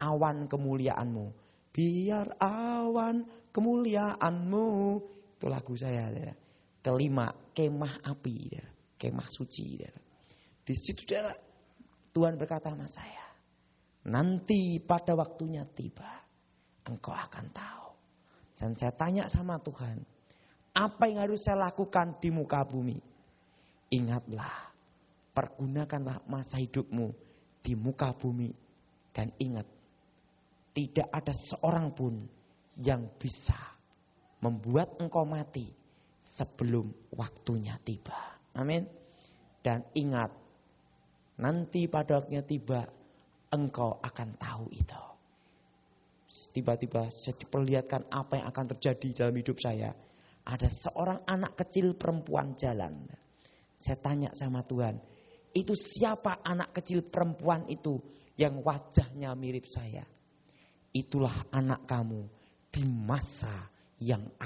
[SPEAKER 1] awan kemuliaanmu. Biar awan kemuliaanmu. Itu lagu saya. Ya. Kelima, kemah api. Ya. Kemah suci. Ya. Di situ Tuhan berkata sama saya. Nanti pada waktunya tiba. Engkau akan tahu. Dan saya tanya sama Tuhan. Apa yang harus saya lakukan di muka bumi? Ingatlah. Pergunakanlah masa hidupmu di muka bumi. Dan ingat, tidak ada seorang pun yang bisa membuat engkau mati sebelum waktunya tiba. Amin. Dan ingat, nanti pada waktunya tiba, engkau akan tahu itu. Tiba-tiba saya diperlihatkan apa yang akan terjadi dalam hidup saya. Ada seorang anak kecil perempuan jalan. Saya tanya sama Tuhan, itu siapa anak kecil perempuan itu yang wajahnya mirip saya? itulah anak kamu di masa yang